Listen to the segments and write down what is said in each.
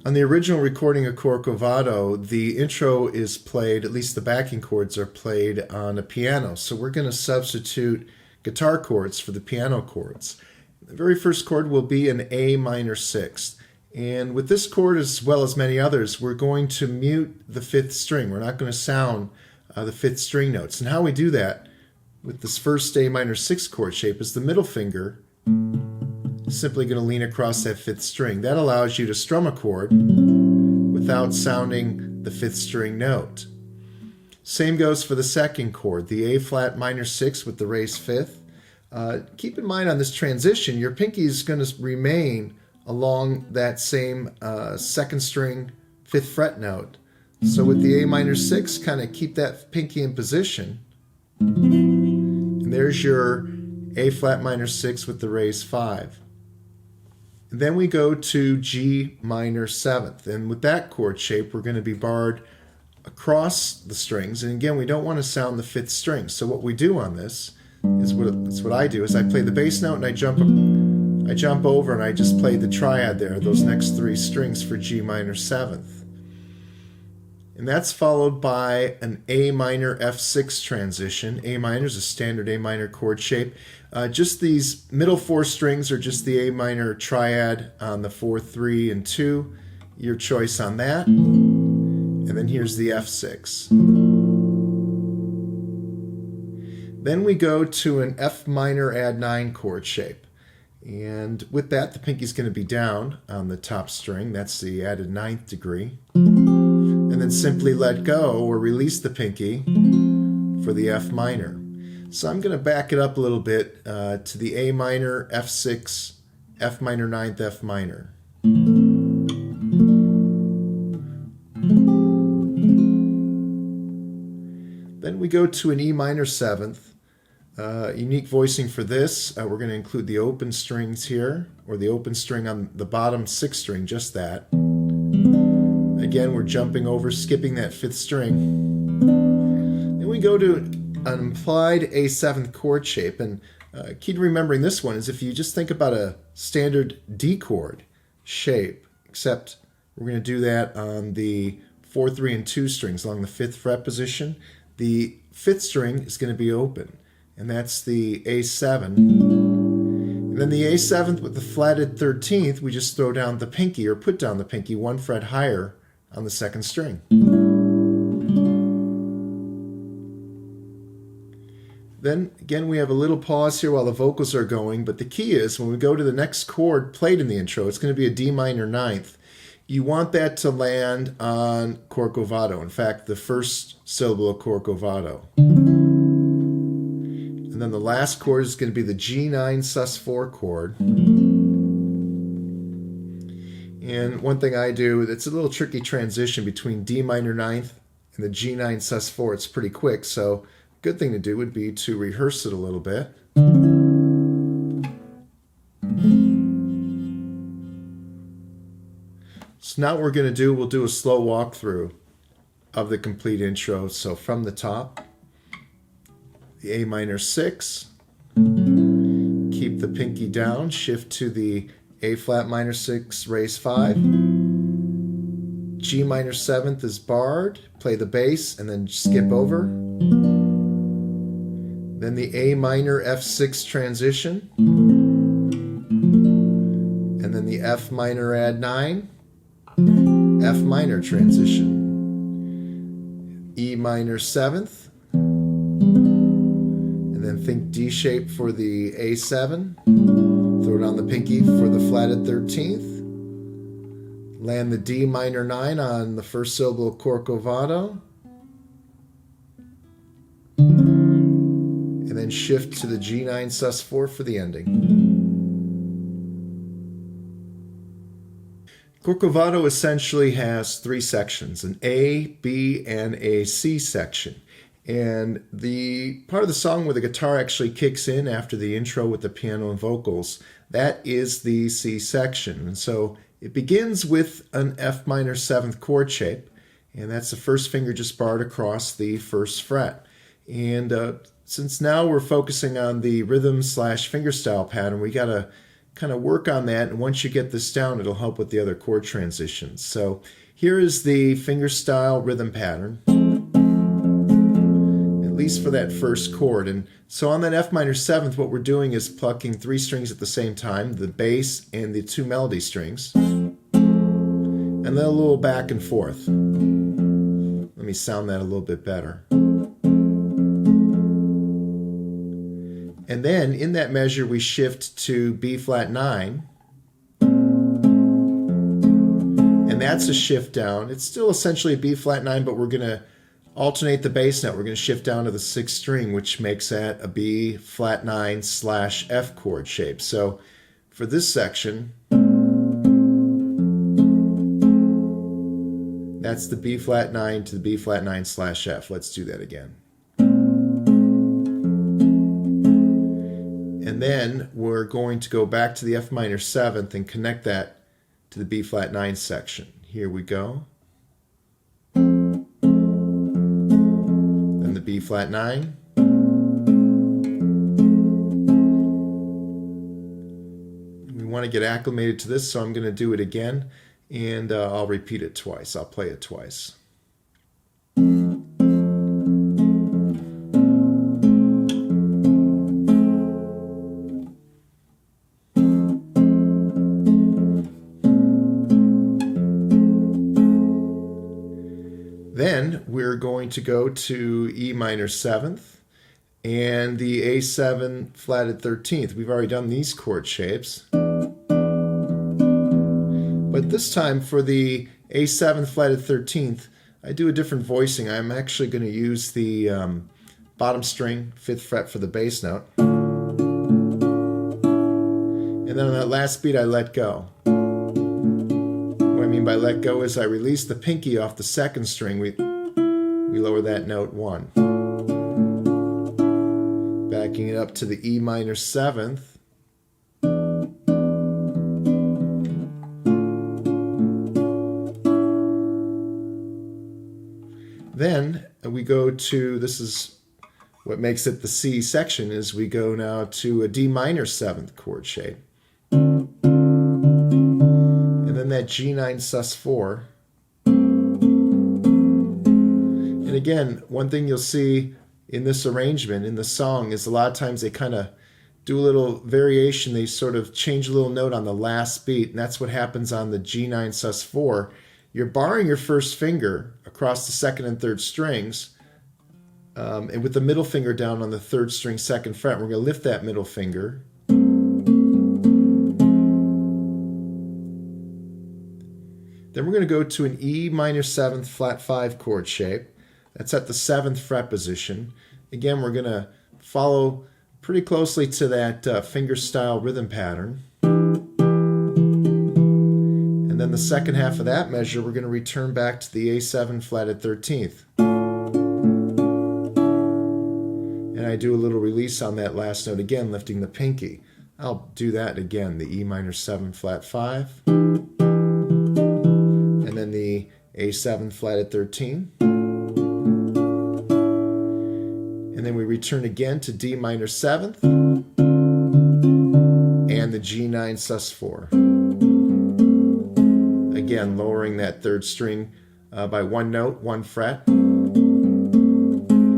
On the original recording of Corcovado, the intro is played, at least the backing chords are played on a piano. So we're going to substitute guitar chords for the piano chords. The very first chord will be an A minor sixth. And with this chord, as well as many others, we're going to mute the fifth string. We're not going to sound the fifth string notes. And how we do that with this first A minor sixth chord shape is the middle finger simply going to lean across that fifth string. That allows you to strum a chord without sounding the fifth string note. Same goes for the second chord, the A flat minor sixth with the raised fifth. Keep in mind on this transition, your pinky is going to remain along that same second string fifth fret note. So with the A minor sixth, kind of keep that pinky in position. And there's your A flat minor sixth with the raised five. And then we go to G minor seventh. And with that chord shape, we're going to be barred across the strings. And again, we don't want to sound the fifth string. So what we do on this is what I do is I play the bass note and I jump over and I just play the triad there, those next three strings for G minor seventh. And that's followed by an A minor F6 transition. A minor is a standard A minor chord shape. Just these middle four strings are just the A minor triad on the 4, 3, and 2. Your choice on that. And then here's the F6. Then we go to an F minor add 9 chord shape. And with that, the pinky's going to be down on the top string. That's the added 9th degree. And then simply let go or release the pinky for the F minor. So I'm going to back it up a little bit to the A minor, F6, F minor ninth, F minor. Then we go to an E minor seventh. Unique voicing for this, we're going to include the open strings here, or the open string on the bottom sixth string, just that. Again, we're jumping over, skipping that fifth string. Then we go to an implied A7 chord shape, and key to remembering this one is if you just think about a standard D chord shape, except we're going to do that on the 4, 3, and 2 strings along the 5th fret position. The 5th string is going to be open, and that's the A7. And then the A7th with the flatted 13th, we just throw down the pinky, or put down the pinky 1 fret higher on the 2nd string. Then again, we have a little pause here while the vocals are going, but the key is when we go to the next chord played in the intro, it's going to be a D minor ninth. You want that to land on Corcovado. In fact, the first syllable of Corcovado. And then the last chord is going to be the G9 sus4 chord. And one thing I do, it's a little tricky transition between D minor ninth and the G9 sus4. It's pretty quick, so a good thing to do would be to rehearse it a little bit. So now what we're going to do, we'll do a slow walkthrough of the complete intro. So from the top, the A minor 6, keep the pinky down, shift to the A flat minor 6, raise 5, G minor 7th is barred, play the bass, and then skip over. Then the A minor F6 transition, and then the F minor add 9, F minor transition, E minor 7th, and then think D shape for the A7, throw down the pinky for the flatted 13th, land the D minor 9 on the first syllable of Corcovado, and then shift to the G9 sus4 for the ending. Corcovado essentially has 3 sections, an A, B, and a C section. And the part of the song where the guitar actually kicks in after the intro with the piano and vocals, that is the C section. And so it begins with an F minor 7th chord shape, and that's the first finger just barred across the 1st fret. And since now we're focusing on the rhythm / fingerstyle pattern, we got to kind of work on that, and once you get this down, it'll help with the other chord transitions. So here is the fingerstyle rhythm pattern, at least for that first chord. And so on that F minor 7th, what we're doing is plucking 3 strings at the same time, the bass and the 2 melody strings, and then a little back and forth. Let me sound that a little bit better. And then in that measure we shift to B flat 9, and that's a shift down. It's still essentially a B flat 9, but we're going to alternate the bass note. We're going to shift down to the 6th string, which makes that a B flat 9 / F chord shape. So for this section, that's the B flat 9 to the B flat 9 / F. Let's do that again. And then we're going to go back to the F minor 7th and connect that to the B flat 9 section. Here we go. Then the B flat 9. We want to get acclimated to this, so I'm going to do it again, and I'll repeat it twice. I'll play it twice. Then we're going to go to E minor 7th and the A7 flatted 13th. We've already done these chord shapes. But this time for the A7 flatted 13th, I do a different voicing. I'm actually going to use the bottom string, 5th fret for the bass note. And then on that last beat, I let go. What I mean by let go is I release the pinky off the 2nd string. We lower that note 1. Backing it up to the E minor 7th. Then we go to, this is what makes it the C section, is we go now to a D minor 7th chord shape. And then that G9 sus4. And again, one thing you'll see in this arrangement, in the song, is a lot of times they kind of do a little variation. They sort of change a little note on the last beat, and that's what happens on the G9 sus4. You're barring your 1st finger across the 2nd and 3rd strings, and with the middle finger down on the 3rd string 2nd fret, we're going to lift that middle finger. Then we're going to go to an E minor 7th flat 5 chord shape. That's at the 7th fret position. Again, we're going to follow pretty closely to that finger-style rhythm pattern. And then the second half of that measure, we're going to return back to the A7 flatted 13th. And I do a little release on that last note again, lifting the pinky. I'll do that again, the E minor 7 flat 5. And then the A7 flatted 13. And then we return again to D minor 7th and the G9 sus4. Again, lowering that 3rd string by 1 note, 1 fret.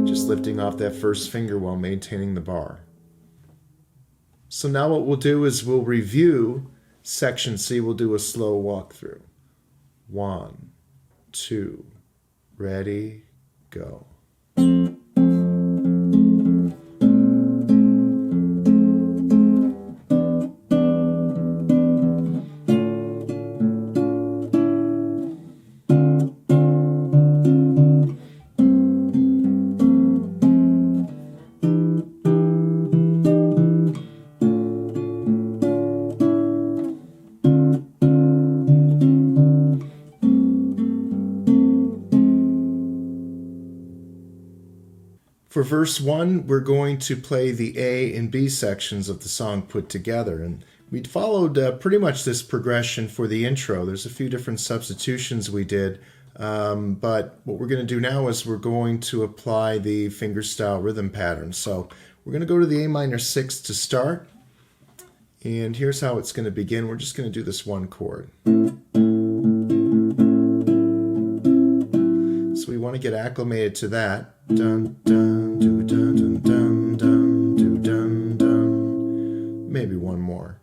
Just lifting off that 1st finger while maintaining the bar. So now what we'll do is we'll review section C. We'll do a slow walkthrough. 1, 2, ready, go. For verse 1, we're going to play the A and B sections of the song put together. And we followed pretty much this progression for the intro. There's a few different substitutions we did. But what we're going to do now is we're going to apply the fingerstyle rhythm pattern. So we're going to go to the A minor 6 to start. And here's how it's going to begin. We're just going to do this one chord. So we want to get acclimated to that. Dun, dun, do, dun, dun, dun, dun, do, dun, dun. Maybe one more.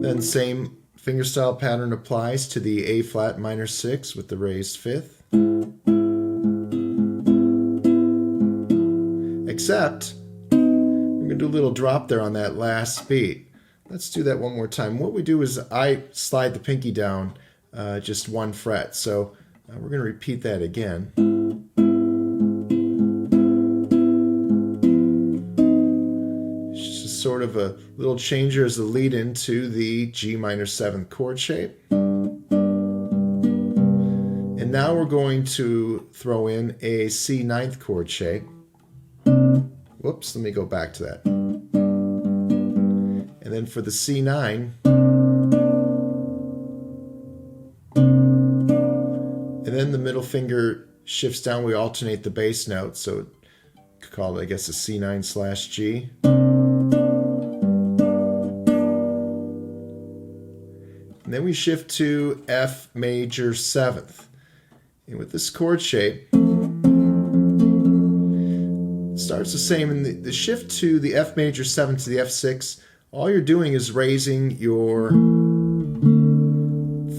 Then same fingerstyle pattern applies to the A flat minor 6 with the raised 5th. Except we're going to do a little drop there on that last beat. Let's do that one more time. What we do is I slide the pinky down just 1 fret. So we're going to repeat that again. It's just sort of a little changer as a lead into the G minor 7th chord shape. And now we're going to throw in a C 9th chord shape. Whoops, let me go back to that. And then for the C9, and then the middle finger shifts down, we alternate the bass note, so you could call it, I guess, a C9/G. And then we shift to F major 7th. And with this chord shape, it starts the same. In the shift to the F major 7th to the F6, all you're doing is raising your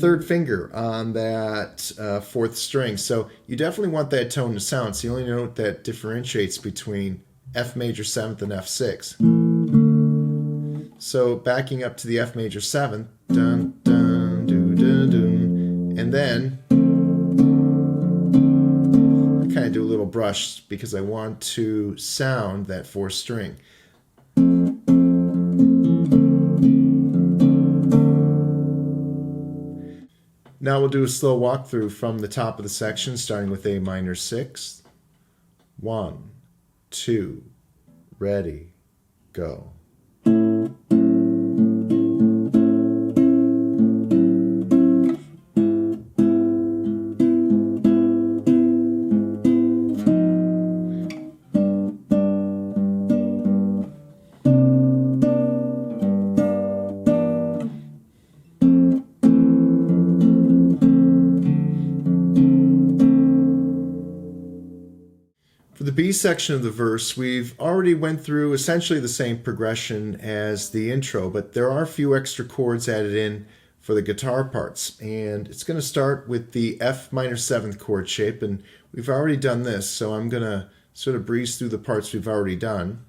3rd finger on that 4th string. So you definitely want that tone to sound. It's the only note that differentiates between F major 7th and F6. So backing up to the F major 7th, dun, dun, doo, dun, dun, and then little brush because I want to sound that fourth string. Now we'll do a slow walkthrough from the top of the section, starting with A minor 6. 1, 2, ready, go. For the B section of the verse, we've already went through essentially the same progression as the intro, but there are a few extra chords added in for the guitar parts. And it's going to start with the F minor 7th chord shape, and we've already done this, so I'm going to sort of breeze through the parts we've already done.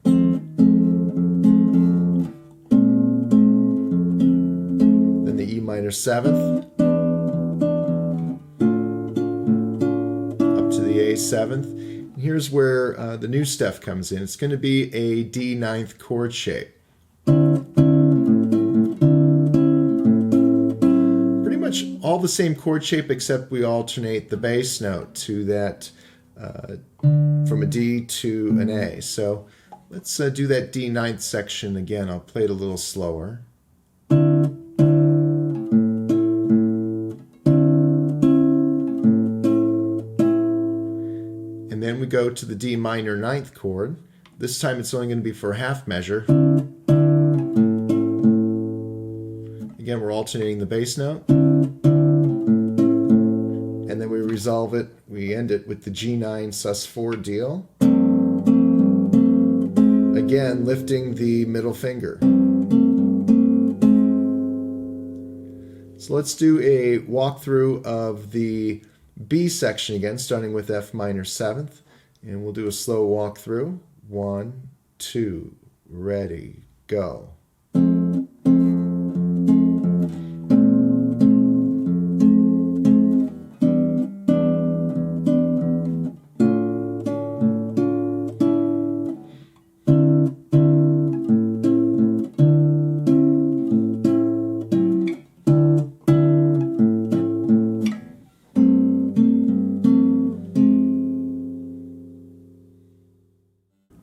Then the E minor 7th, up to the A 7th. Here's where the new stuff comes in. It's going to be a D 9th chord shape. Pretty much all the same chord shape, except we alternate the bass note to that from a D to an A. So let's do that D 9th section again. I'll play it a little slower. And then we go to the D minor 9th chord. This time it's only going to be for a half measure. Again, we're alternating the bass note. And then we resolve it. We end it with the G9 sus4 deal. Again, lifting the middle finger. So let's do a walkthrough of the B section again, starting with F minor 7th, and we'll do a slow walk through. 1, 2, ready, go.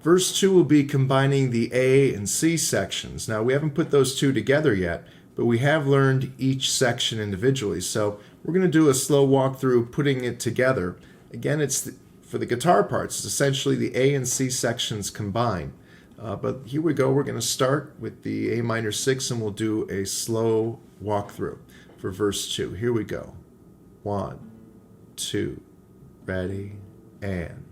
Verse 2 will be combining the A and C sections. Now, we haven't put those two together yet, but we have learned each section individually. So we're going to do a slow walkthrough putting it together. Again, for the guitar parts, it's essentially the A and C sections combined. But here we go. We're going to start with the A minor 6, and we'll do a slow walkthrough for verse 2. Here we go. 1, 2, ready, and...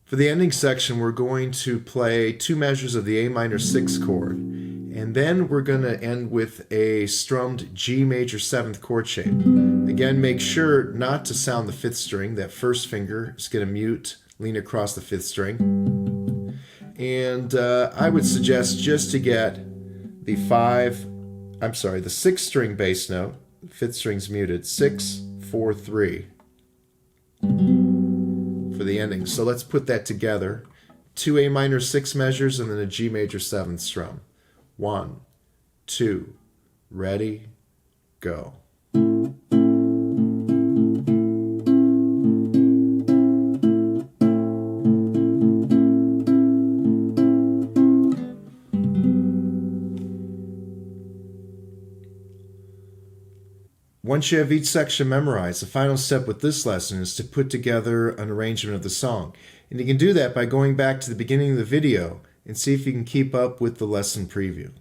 For the ending section, we're going to play 2 measures of the A minor 6 chord, and then we're going to end with a strummed G major 7th chord shape. Again, make sure not to sound the 5th string. That first finger is going to mute, lean across the 5th string. And I would suggest just to get the 6th string bass note, 5th string's muted, 6, 4, 3. For the ending. So let's put that together. 2 A minor 6 measures and then a G major 7th strum. 1, 2, ready, go. Once you have each section memorized, the final step with this lesson is to put together an arrangement of the song. And you can do that by going back to the beginning of the video and see if you can keep up with the lesson preview.